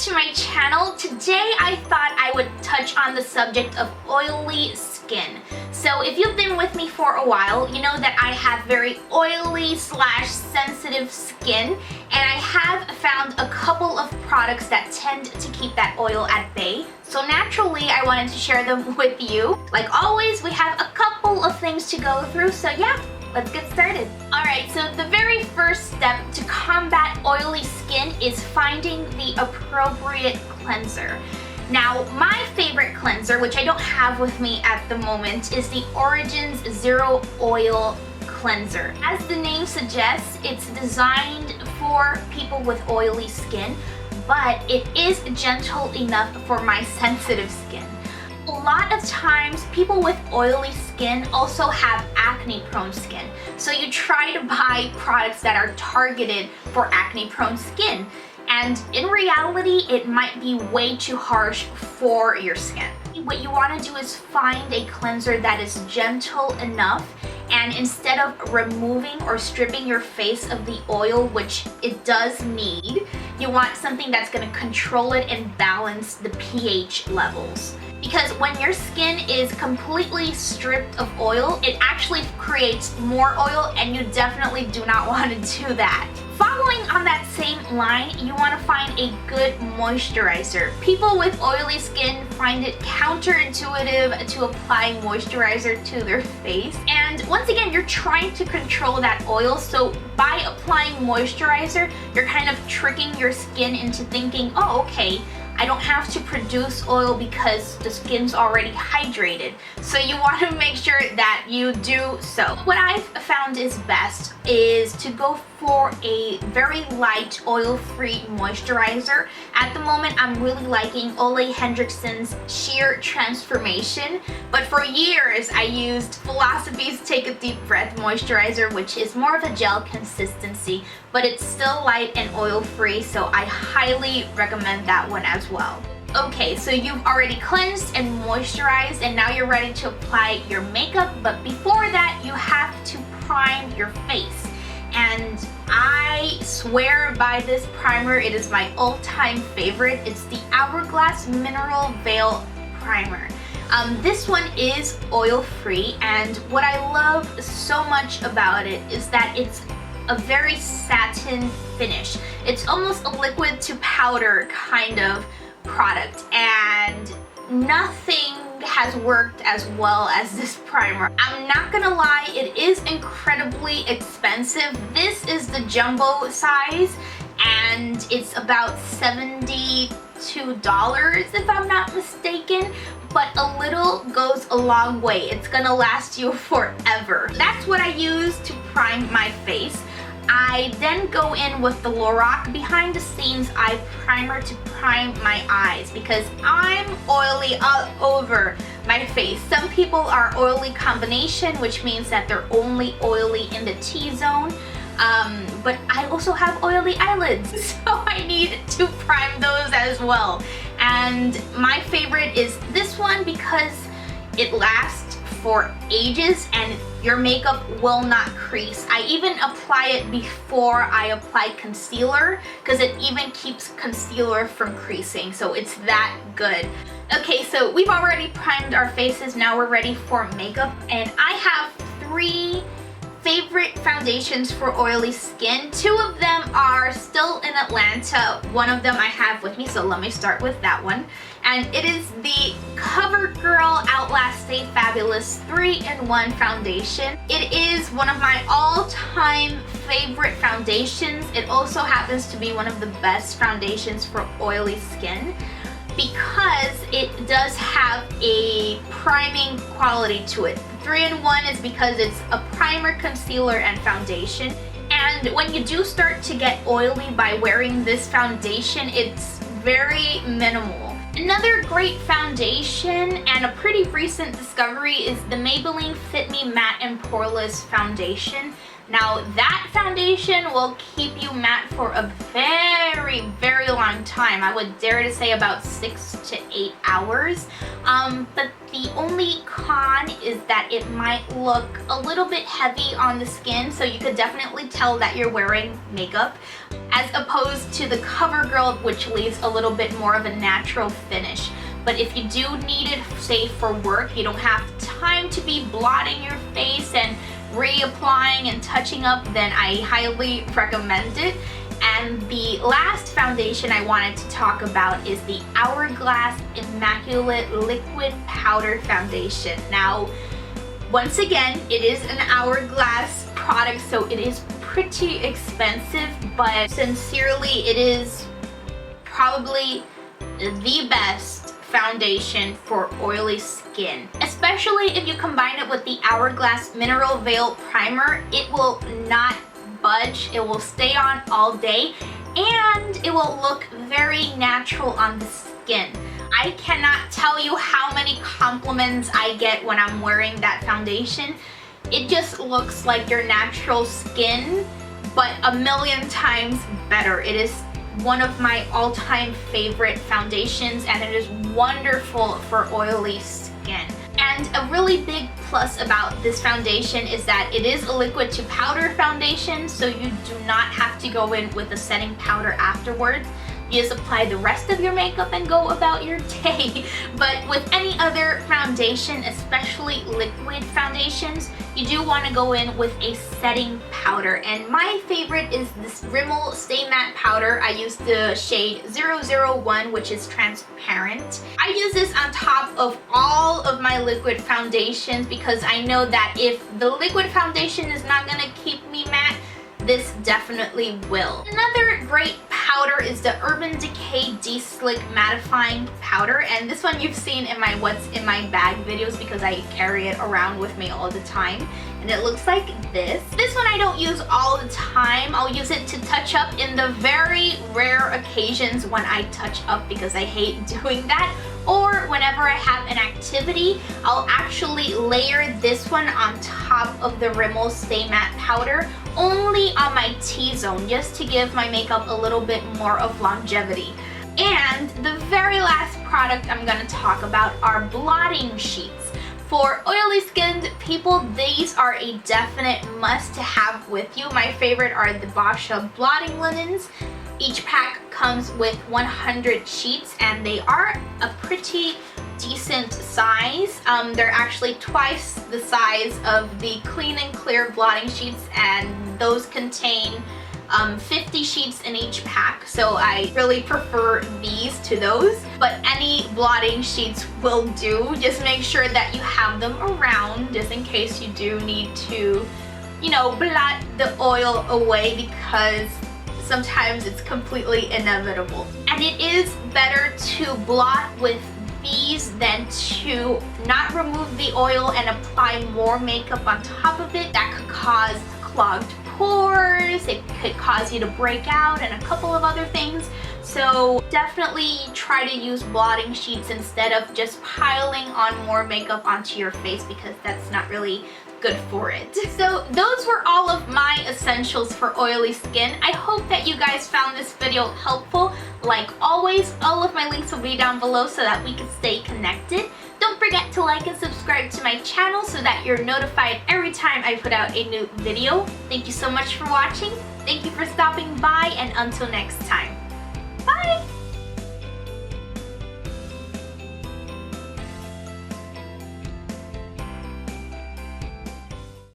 to my channel. Today I thought I would touch on the subject of oily skin. So if you've been with me for a while, you know that I have very oily / sensitive skin, and I have found a couple of products that tend to keep that oil at bay. So naturally I wanted to share them with you. Like always, we have a couple of things to go through, so yeah, let's get started. Alright, so the very first step to combat oily skin is finding the appropriate cleanser. Now, my favorite cleanser, which I don't have with me at the moment, is the Origins Zero Oil Cleanser. As the name suggests, it's designed for people with oily skin, but it is gentle enough for my sensitive skin. A lot of times, people with oily skin also have acne-prone skin. So you try to buy products that are targeted for acne-prone skin. And in reality, it might be way too harsh for your skin. What you want to do is find a cleanser that is gentle enough, and instead of removing or stripping your face of the oil, which it does need, you want something that's going to control it and balance the pH levels. Because when your skin is completely stripped of oil, it actually creates more oil, and you definitely do not want to do that. Following on that same line, you want to find a good moisturizer. People with oily skin find it counterintuitive to apply moisturizer to their face. And once again, you're trying to control that oil, so by applying moisturizer, you're kind of tricking your skin into thinking, oh, okay, I don't have to produce oil because the skin's already hydrated. So you want to make sure that you do so. What I've found is best is to go for a very light oil-free moisturizer. At the moment, I'm really liking Ole Henriksen's Sheer Transformation, but for years I used Philosophy's Take a Deep Breath moisturizer, which is more of a gel consistency, but it's still light and oil-free, so I highly recommend that one as well. Okay, so you've already cleansed and moisturized, and now you're ready to apply your makeup, but before that, you have to prime your face. And I swear by this primer. It is my all-time favorite. It's the Hourglass Mineral Veil Primer. This one is oil-free, and what I love so much about it is that it's a very satin finish. It's almost a liquid to powder kind of product, and nothing has worked as well as this primer. I'm not gonna lie, it is incredibly expensive. This is the jumbo size, and it's about $72 if I'm not mistaken, but a little goes a long way. It's gonna last you forever. That's what I use to prime my face. I then go in with the Lorac Behind the Scenes Eye Primer to prime my eyes, because I'm oily all over my face. Some people are oily combination, which means that they're only oily in the T-zone. But I also have oily eyelids, so I need to prime those as well. And my favorite is this one because it lasts for ages and your makeup will not crease. I even apply it before I apply concealer because it even keeps concealer from creasing, so it's that good. Okay, so we've already primed our faces, now we're ready for makeup, and I have 3 favorite foundations for oily skin. 2 of them are still in Atlanta. One of them I have with me, so let me start with that one. And it is the CoverGirl Outlast Stay Fabulous 3-in-1 foundation. It is one of my all-time favorite foundations. It also happens to be one of the best foundations for oily skin, because it does have a priming quality to it. 3-in-1 is because it's a primer, concealer, and foundation. And when you do start to get oily by wearing this foundation, it's very minimal. Another great foundation and a pretty recent discovery is the Maybelline Fit Me Matte and Poreless Foundation. Now that foundation will keep you matte for a very, very long time. I would dare to say about 6 to 8 hours. But the only con is that it might look a little bit heavy on the skin, so you could definitely tell that you're wearing makeup, as opposed to the CoverGirl, which leaves a little bit more of a natural finish. But if you do need it, say for work, you don't have time to be blotting your face and reapplying and touching up, then I highly recommend it. And the last foundation I wanted to talk about is the Hourglass Immaculate Liquid Powder Foundation. Now, once again, it is an Hourglass product, so it is pretty expensive, but sincerely, it is probably the best foundation for oily skin. Especially if you combine it with the Hourglass Mineral Veil Primer, it will not budge, it will stay on all day, and it will look very natural on the skin. I cannot tell you how many compliments I get when I'm wearing that foundation. It just looks like your natural skin, but a million times better. It is one of my all-time favorite foundations, and it is wonderful for oily skin. And a really big plus about this foundation is that it is a liquid to powder foundation, so you do not have to go in with a setting powder afterwards. You just apply the rest of your makeup and go about your day. But with any other foundation, especially liquid foundations, you do want to go in with a setting powder. And my favorite is this Rimmel Stay Matte Powder. I use the shade 001, which is transparent. I use this on top of all of my liquid foundations because I know that if the liquid foundation is not going to keep me matte, this definitely will. Another great powder is the Urban Decay De-Slick Mattifying Powder, and this one you've seen in my What's in My Bag videos because I carry it around with me all the time, and it looks like this. This one I don't use all the time. I'll use it to touch up in the very rare occasions when I touch up because I hate doing that, or whenever I have an activity, I'll actually layer this one on top of the Rimmel Stay Matte Powder, only on my T-zone, just to give my makeup a little bit more of longevity. And the very last product I'm going to talk about are blotting sheets. For oily skinned people, these are a definite must to have with you. My favorite are the Boscia blotting linens. Each pack comes with 100 sheets, and they are a pretty decent size. They're actually twice the size of the Clean and Clear blotting sheets, and those contain 50 sheets in each pack, so I really prefer these to those. But any blotting sheets will do. Just make sure that you have them around just in case you do need to, you know, blot the oil away, because sometimes it's completely inevitable. And it is better to blot with these than to not remove the oil and apply more makeup on top of it. That could cause clogged pores, it could cause you to break out, and a couple of other things. So definitely try to use blotting sheets instead of just piling on more makeup onto your face, because that's not really good for it. So those were all of my essentials for oily skin. I hope that you guys found this video helpful. Like always, all of my links will be down below so that we can stay connected. Don't forget to like and subscribe to my channel so that you're notified every time I put out a new video. Thank you so much for watching. Thank you for stopping by, and until next time. Bye!